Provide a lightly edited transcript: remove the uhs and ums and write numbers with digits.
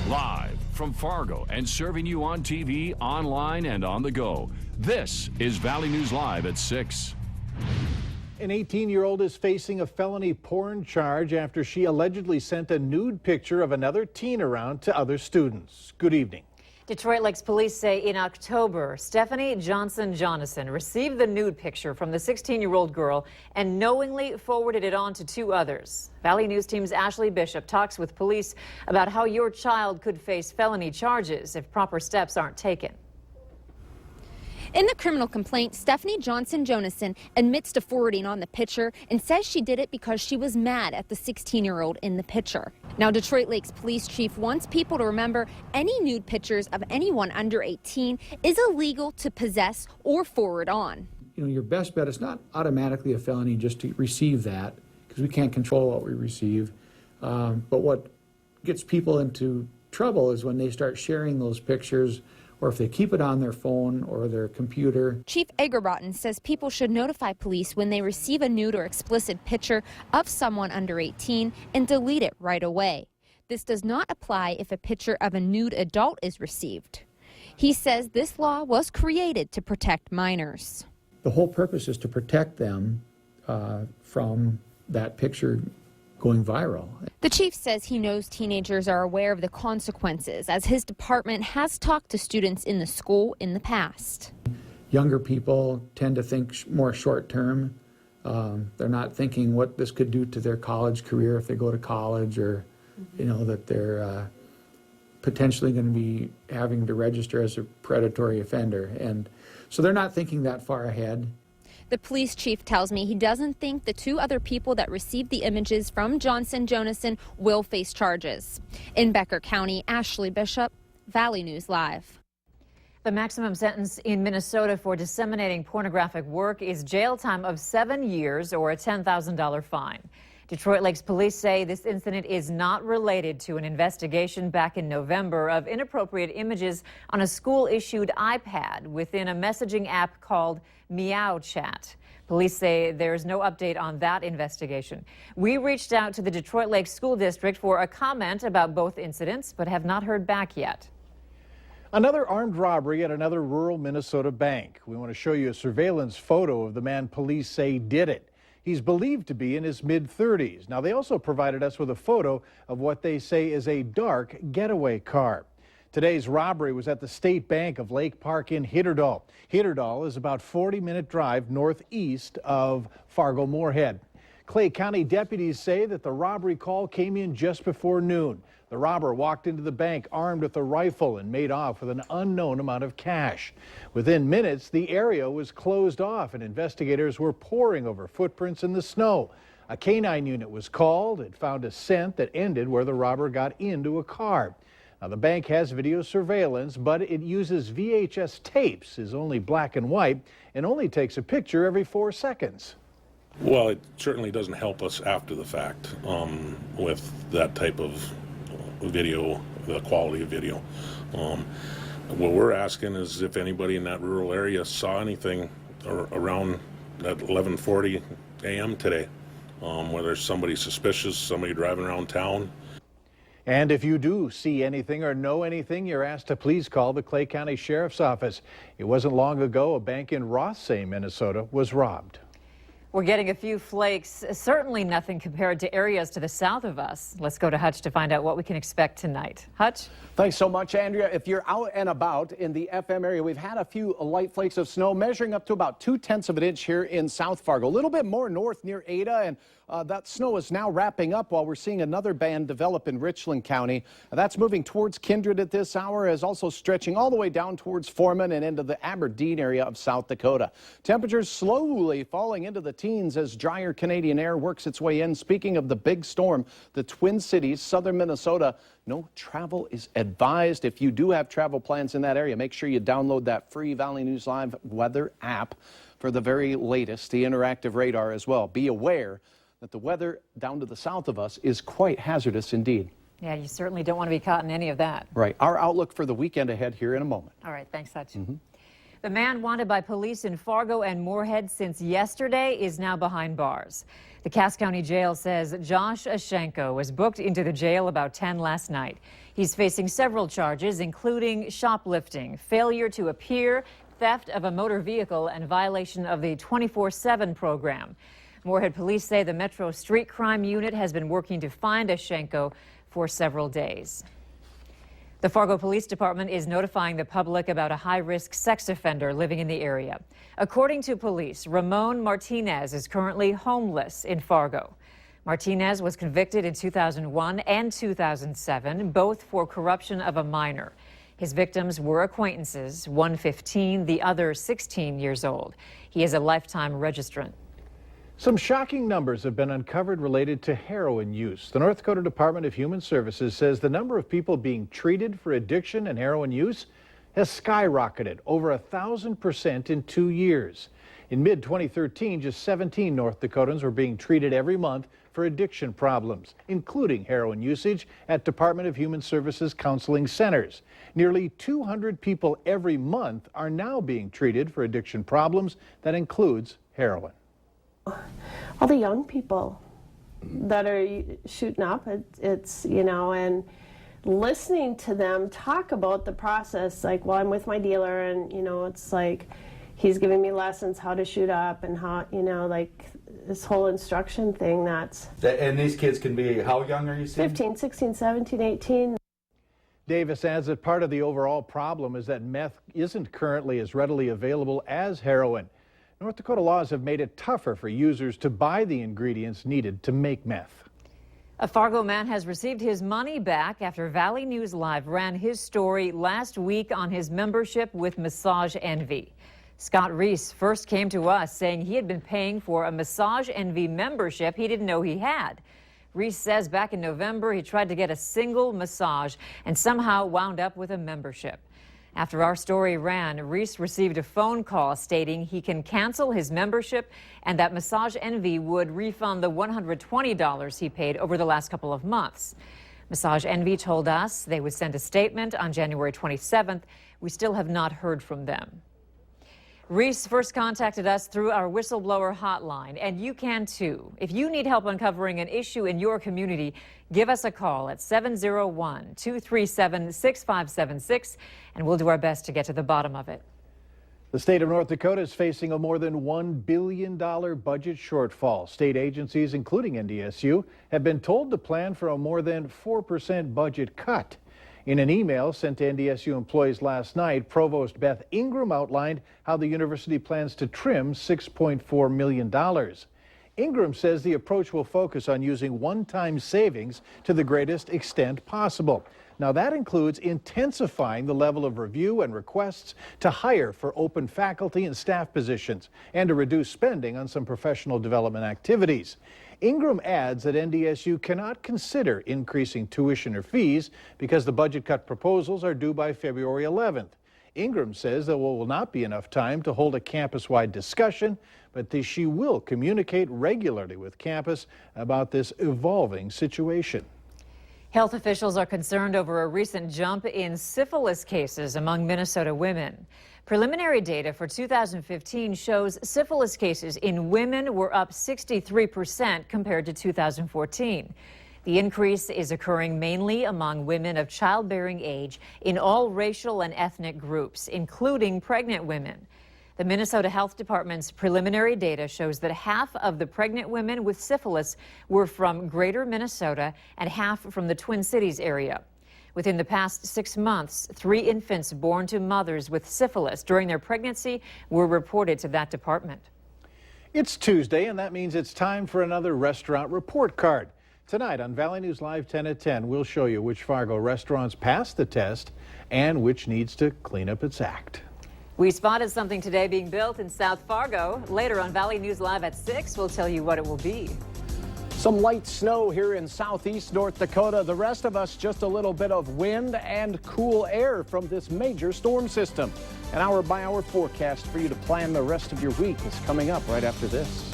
Live from Fargo and serving you on TV, online, and on the go. This is Valley News Live at 6. An 18-year-old is facing a felony porn charge after she allegedly sent a nude picture of another teen around to other students. Good evening. Detroit Lakes police say in October, Stephanie Johnson received the nude picture from the 16-year-old girl and knowingly forwarded it on to 2 others. Valley News Team's Ashley Bishop talks with police about how your child could face felony charges if proper steps aren't taken. In the criminal complaint, Stephanie Johnson admits to forwarding on the picture and says she did it because she was mad at the 16-year-old in the picture. Now, Detroit Lakes Police Chief wants people to remember any nude pictures of anyone under 18 is illegal to possess or forward on. You know, your best bet is not automatically a felony just to receive that, because we can't control what we receive. But what gets people into trouble is when they start sharing those pictures, or if they keep it on their phone or their computer. Chief Egerbotton says people should notify police when they receive a nude or explicit picture of someone under 18 and delete it right away. This does not apply if a picture of a nude adult is received. He says this law was created to protect minors. The whole purpose is to protect them from that picture going viral. The chief says he knows teenagers are aware of the consequences, as his department has talked to students in the school in the past. Younger people tend to think more short term. They're not thinking what this could do to their college career if they go to college, or you know, that they're potentially going to be having to register as a predatory offender. And so they're not thinking that far ahead. The police chief tells me he doesn't think the 2 other people that received the images from Johnson will face charges. In Becker County, Ashley Bishop, Valley News Live. The maximum sentence in Minnesota for disseminating pornographic work is jail time of 7 years or a $10,000 fine. Detroit Lakes police say this incident is not related to an investigation back in November of inappropriate images on a school-issued iPad within a messaging app called Meow Chat. Police say there's no update on that investigation. We reached out to the Detroit Lakes School District for a comment about both incidents, but have not heard back yet. Another armed robbery at another rural Minnesota bank. We want to show you a surveillance photo of the man police say did it. He's believed to be in his mid-30s. Now, they also provided us with a photo of what they say is a dark getaway car. Today's robbery was at the State Bank of Lake Park in Hitterdal. Hitterdal is about 40-minute drive northeast of Fargo-Moorhead. Clay County deputies say that the robbery call came in just before noon. The robber walked into the bank armed with a rifle and made off with an unknown amount of cash. Within minutes, the area was closed off and investigators were poring over footprints in the snow. A canine unit was called. It found a scent that ended where the robber got into a car. Now, the bank has video surveillance, but it uses VHS tapes, is only black and white, and only takes a picture every 4 seconds. Well, it certainly doesn't help us after the fact with that type of video, the quality of video. What we're asking is if anybody in that rural area saw anything around at 11:40 a.m. today, whether it's somebody suspicious, somebody driving around town. And if you do see anything or know anything, you're asked to please call the Clay County Sheriff's Office. It wasn't long ago a bank in Rothsay, Minnesota was robbed. We're getting a few flakes, certainly nothing compared to areas to the south of us. Let's go to Hutch to find out what we can expect tonight. Hutch? Thanks so much, Andrea. If you're out and about in the FM area, we've had a few light flakes of snow measuring up to about 0.2 of an inch here in South Fargo. A little bit more north near Ada, and that snow is now wrapping up while we're seeing another band develop in Richland County. That's moving towards Kindred at this hour, is also stretching all the way down towards Foreman and into the Aberdeen area of South Dakota. Temperatures slowly falling into the teens as drier Canadian air works its way in. Speaking of the big storm, the Twin Cities, southern Minnesota, no travel is advised. If you do have travel plans in that area, make sure you download that free Valley News Live weather app for the very latest, the interactive radar as well. Be aware that the weather down to the south of us is quite hazardous indeed. Yeah, you certainly don't want to be caught in any of that. Right. Our outlook for the weekend ahead here in a moment. All right, thanks, Hutch. The man wanted by police in Fargo and Moorhead since yesterday is now behind bars. The Cass County Jail says Josh Ashenko was booked into the jail about 10 last night. He's facing several charges, including shoplifting, failure to appear, theft of a motor vehicle, and violation of the 24/7 program. Moorhead police say the Metro Street Crime Unit has been working to find Ashenko for several days. The Fargo Police Department is notifying the public about a high-risk sex offender living in the area. According to police, Ramon Martinez is currently homeless in Fargo. Martinez was convicted in 2001 and 2007, both for corruption of a minor. His victims were acquaintances, one 15, the other 16 years old. He is a lifetime registrant. Some shocking numbers have been uncovered related to heroin use. The North Dakota Department of Human Services says the number of people being treated for addiction and heroin use has skyrocketed over 1,000% in 2 years. In mid-2013, just 17 North Dakotans were being treated every month for addiction problems, including heroin usage at Department of Human Services counseling centers. Nearly 200 people every month are now being treated for addiction problems. That includes heroin. All the young people that are shooting up, it's you know, and listening to them talk about the process, like, well, I'm with my dealer, and, you know, it's like he's giving me lessons how to shoot up and how, you know, like this whole instruction thing And these kids can be, how young are you saying? 15, 16, 17, 18. Davis adds that part of the overall problem is that meth isn't currently as readily available as heroin. North Dakota laws have made it tougher for users to buy the ingredients needed to make meth. A Fargo man has received his money back after Valley News Live ran his story last week on his membership with Massage Envy. Scott Reese first came to us saying he had been paying for a Massage Envy membership he didn't know he had. Reese says back in November he tried to get a single massage and somehow wound up with a membership. After our story ran, Reese received a phone call stating he can cancel his membership and that Massage Envy would refund the $120 he paid over the last couple of months. Massage Envy told us they would send a statement on January 27th. We still have not heard from them. Reese first contacted us through our whistleblower hotline, and you can too. If you need help uncovering an issue in your community, give us a call at 701-237-6576, and we'll do our best to get to the bottom of it. The state of North Dakota is facing a more than $1 billion budget shortfall. State agencies, including NDSU, have been told to plan for a more than 4% budget cut. In an email sent to NDSU employees last night, Provost Beth Ingram outlined how the university plans to trim $6.4 million. Ingram says the approach will focus on using one-time savings to the greatest extent possible. Now, that includes intensifying the level of review and requests to hire for open faculty and staff positions and to reduce spending on some professional development activities. Ingram adds that NDSU cannot consider increasing tuition or fees because the budget cut proposals are due by February 11th. Ingram says there will not be enough time to hold a campus-wide discussion, but that she will communicate regularly with campus about this evolving situation. Health officials are concerned over a recent jump in syphilis cases among Minnesota women. Preliminary data for 2015 shows syphilis cases in women were up 63% compared to 2014. The increase is occurring mainly among women of childbearing age in all racial and ethnic groups, including pregnant women. The Minnesota Health Department's preliminary data shows that half of the pregnant women with syphilis were from Greater Minnesota and half from the Twin Cities area. Within the past 6 months, 3 infants born to mothers with syphilis during their pregnancy were reported to that department. It's Tuesday, and that means it's time for another restaurant report card. Tonight on Valley News Live 10 at 10, we'll show you which Fargo restaurants passed the test and which needs to clean up its act. We spotted something today being built in South Fargo. Later on Valley News Live at 6, we'll tell you what it will be. Some light snow here in southeast North Dakota. The rest of us, just a little bit of wind and cool air from this major storm system. An hour-by-hour forecast for you to plan the rest of your week is coming up right after this.